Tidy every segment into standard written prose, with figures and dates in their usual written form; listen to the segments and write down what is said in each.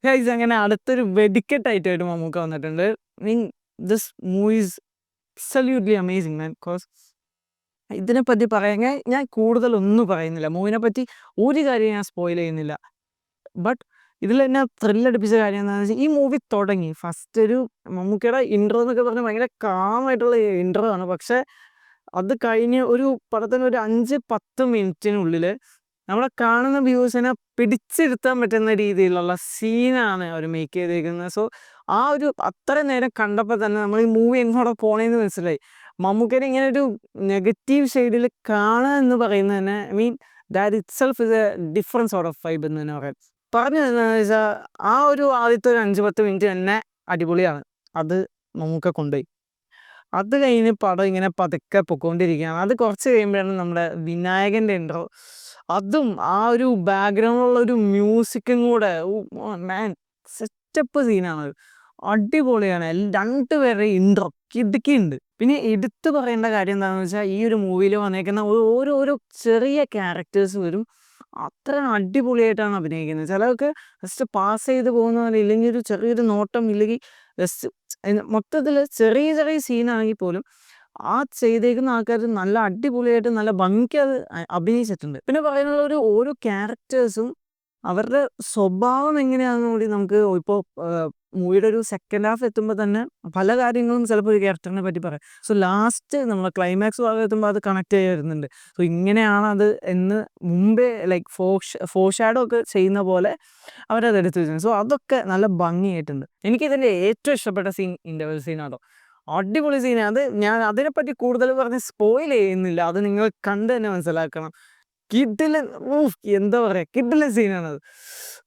Guys അങ്ങനെ അടുത്തൊരു വെടിക്കെട്ടായിട്ട് മമ്മൂക്ക വന്നിട്ടുണ്ട്. Mean this movie is absolutely amazing man. Because ഇതിനെപ്പറ്റി പറയാൻ ഞാൻ കൂടുതലൊന്നും പറയുന്നില്ല. മൂവിനെ പറ്റി ഒരു കാര്യം ഞാൻ സ്പോയിൽ ചെയ്യുന്നില്ല. ബട്ട് ഇതിൽ എന്നെ ത്രില്ലടിപ്പിച്ച കാര്യം എന്താണെന്ന് വെച്ചാൽ, ഈ മൂവി തുടങ്ങി ഫസ്റ്റ് ഒരു മമ്മൂക്കയുടെ ഇൻട്രോ എന്നൊക്കെ പറഞ്ഞാൽ ഭയങ്കര കാമായിട്ടുള്ള ഇൻട്രോ ആണ്. പക്ഷേ അത് കഴിഞ്ഞ് ഒരു പടത്തിന് ഒരു 5-10 മിനിറ്റിനുള്ളിൽ നമ്മളെ കാണുന്ന വ്യൂസിനെ പിടിച്ചിരുത്താൻ പറ്റുന്ന രീതിയിലുള്ള സീനാണ് അവർ മേക്ക് ചെയ്തേക്കുന്നത്. സോ ആ ഒരു അത്ര നേരം കണ്ടപ്പോൾ തന്നെ നമ്മൾ ഈ മൂവി എങ്ങോടെ പോണേന്ന് മനസ്സിലായി. മമ്മൂക്കനെ ഇങ്ങനെ ഒരു നെഗറ്റീവ് ഷെയ്ഡിൽ കാണുക എന്ന് പറയുന്നത് തന്നെ, I mean that it self is A difference sort of vibe എന്ന് തന്നെ പറയാം. പറഞ്ഞു എന്താണെന്ന് വെച്ചാൽ, ആ ഒരു ആദ്യത്തെ ഒരു 5-10 മിനിറ്റ് തന്നെ അടിപൊളിയാണ്. അത് മമ്മൂക്ക കൊണ്ടുപോയി. അത് കഴിഞ്ഞ് പടം ഇങ്ങനെ പതുക്കെ പൊക്കോണ്ടിരിക്കുകയാണ്. അത് കുറച്ച് കഴിയുമ്പോഴാണ് നമ്മുടെ വിനായകൻ്റെ ഇൻട്രോ. അതും ആ ഒരു ബാക്ക്ഗ്രൗണ്ടിലുള്ള ഒരു മ്യൂസിക്കും കൂടെ, മാൻ സെറ്റപ്പ് സീനാണ്. അടിപൊളിയാണ്. രണ്ടുപേരുടെ ഇൻട്രോ കിടുക്കിയുണ്ട്. പിന്നെ എടുത്തു പറയേണ്ട കാര്യം എന്താണെന്ന് വെച്ചാൽ, ഈ ഒരു മൂവിയിൽ വന്നേക്കുന്ന ഓരോ ചെറിയ ക്യാരക്ടേഴ്സ് വരും അത്ര അടിപൊളിയായിട്ടാണ് അഭിനയിക്കുന്നത്. ചിലർക്ക് ജസ്റ്റ് പാസ് ചെയ്ത് പോകുന്ന പോലെ, ഇല്ലെങ്കിൽ ഒരു ചെറിയൊരു നോട്ടം, ഇല്ലെങ്കിൽ ജസ്റ്റ് മൊത്തത്തിൽ ചെറിയ ചെറിയ സീനാണെങ്കിൽ പോലും ആ ചെയ്തേക്കുന്ന ആൾക്കാർ നല്ല അടിപൊളിയായിട്ട് നല്ല ഭംഗിക്ക് അത് അഭിനയിച്ചിട്ടുണ്ട്. പിന്നെ പറയാനുള്ള ഓരോ ക്യാരക്ടേഴ്സും അവരുടെ സ്വഭാവം എങ്ങനെയാണെന്ന് കൂടി നമുക്ക് ഇപ്പോൾ മൂവിയുടെ ഒരു സെക്കൻഡ് ഹാഫ് എത്തുമ്പോൾ തന്നെ പല കാര്യങ്ങളും ചിലപ്പോൾ ഒരു ക്യാരക്ടറിനെ പറ്റി പറയാം. സോ ലാസ്റ്റ് നമ്മൾ ക്ലൈമാക്സ് ഭാഗം എത്തുമ്പോൾ അത് കണക്ട് ചെയ്ത് വരുന്നുണ്ട്. സോ ഇങ്ങനെയാണ് അത് എന്ന് മുമ്പേ ലൈക്ക് ഫോർഷാഡോ ഒക്കെ ചെയ്യുന്ന പോലെ അവരത് എടുത്തു വെച്ചിട്ടുണ്ട്. സോ അതൊക്കെ നല്ല ഭംഗിയായിട്ടുണ്ട്. എനിക്കിതിൻ്റെ ഏറ്റവും ഇഷ്ടപ്പെട്ട സീൻ ഇൻ്റർവെൽ സീനാണോ. അടിപൊളി സീൻ. അത് ഞാൻ അതിനെപ്പറ്റി കൂടുതൽ പറഞ്ഞ് സ്പോയിൽ ചെയ്യുന്നില്ല. അത് നിങ്ങൾ കണ്ട് തന്നെ മനസ്സിലാക്കണം. കിടിലൻ, എന്താ പറയുക, കിടിലൻ സീനാണത്.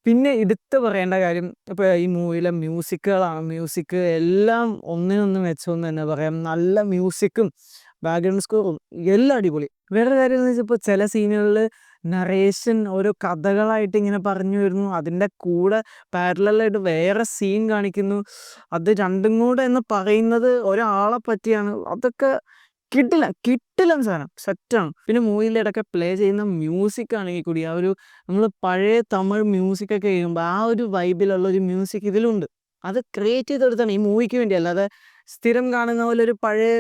പിന്നെ എടുത്ത് പറയേണ്ട കാര്യം, ഇപ്പോൾ ഈ മൂവിയിലെ മ്യൂസിക് എല്ലാം ഒന്നിനൊന്ന് മെച്ചമെന്ന് തന്നെ പറയാം. നല്ല മ്യൂസിക്കും ബാക്ക്ഗ്രൗണ്ട് സ്കോറും എല്ലാം അടിപൊളി. വേറെ കാര്യം എന്ന് വെച്ചാൽ, ഇപ്പോൾ ചില സീനുകളിൽ നറേഷൻ ഓരോ കഥകളായിട്ട് ഇങ്ങനെ പറഞ്ഞു വരുന്നു, അതിൻ്റെ കൂടെ പാരലലായിട്ട് വേറെ സീൻ കാണിക്കുന്നു. അത് രണ്ടും കൂടെ എന്ന് പറയുന്നത് ഒരാളെ പറ്റിയാണ്. അതൊക്കെ കിട്ടില്ല സാധനം, സെറ്റാണ്. പിന്നെ മൂവിയിലെ ഇടയ്ക്ക് പ്ലേ ചെയ്യുന്ന മ്യൂസിക് ആണെങ്കിൽ കൂടി ആ ഒരു നമ്മൾ പഴയ തമിഴ് മ്യൂസിക്കൊക്കെ കേൾക്കുമ്പോൾ ആ ഒരു വൈബിലുള്ള ഒരു മ്യൂസിക് ഇതിലുണ്ട്. അത് ക്രിയേറ്റ് ചെയ്തെടുത്താണ് ഈ മൂവിക്ക് വേണ്ടി. അല്ലാതെ സ്ഥിരം കാണുന്ന പോലെ ഒരു പഴയ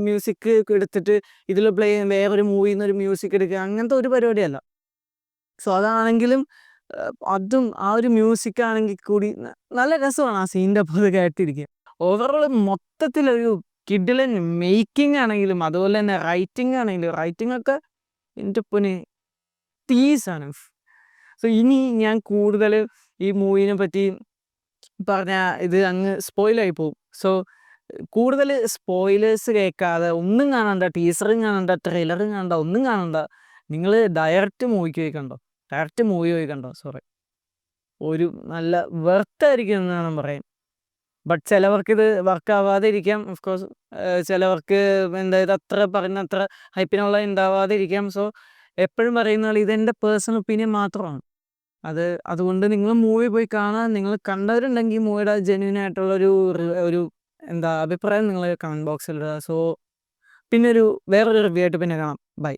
മ്യൂസിക് എടുത്തിട്ട് ഇതിൽ പ്ലേ ചെയ്യാൻ വേറൊരു മൂവിയിൽ നിന്ന് ഒരു മ്യൂസിക് എടുക്കുക, അങ്ങനത്തെ ഒരു പരിപാടിയല്ല. സോ അതാണെങ്കിലും അതും ആ ഒരു മ്യൂസിക് ആണെങ്കിൽ കൂടി നല്ല രസമാണ് ആ സീൻ്റെ അപ്പോൾ അത് കേട്ടിരിക്കുക. ഓവറോൾ മൊത്തത്തിലൊരു കിഡിലൻ മേക്കിംഗ് ആണെങ്കിലും അതുപോലെ തന്നെ റൈറ്റിംഗ് ഒക്കെ എൻ്റെ പൊന്നെ തീസാണ്. സോ ഇനി ഞാൻ കൂടുതൽ ഈ മൂവിനെ പറ്റി പറഞ്ഞാൽ ഇത് അങ്ങ് സ്പോയിലായി പോകും. സോ കൂടുതൽ സ്പോയിലേഴ്സ് കേൾക്കാതെ, ഒന്നും കാണണ്ട, ടീസറും കാണണ്ട, ട്രെയിലറും കാണണ്ട, ഒന്നും കാണണ്ട, നിങ്ങൾ ഡയറക്റ്റ് മൂവി പോയി കണ്ടോ. സോറി, ഒരു നല്ല വെർത്തായിരിക്കും എന്ന് വേണം പറയാൻ. ബട്ട് ചിലവർക്കിത് വർക്കാവാതെ ഇരിക്കാം. ഓഫ് കോഴ്സ് ചിലവർക്ക് ഇത് അത്ര പറഞ്ഞത്ര ഹൈപ്പിനുള്ള ഉണ്ടാവാതെ ഇരിക്കാം. സോ എപ്പോഴും പറയുന്ന പോലെ ഇതെൻ്റെ പേഴ്സണൽ ഒപ്പീനിയൻ മാത്രമാണ്. അതുകൊണ്ട് നിങ്ങൾ മൂവി പോയി കാണാൻ, നിങ്ങൾ കണ്ടവരുണ്ടെങ്കിൽ മൂവിയുടെ ജെന്യൂൻ ആയിട്ടുള്ളൊരു ഒരു അഭിപ്രായം നിങ്ങൾ കമൻറ്റ് ബോക്സിൽ ഇടുക. സോ വേറൊരു റിവ്യൂ ആയിട്ട് പിന്നെ കാണാം. ബൈ.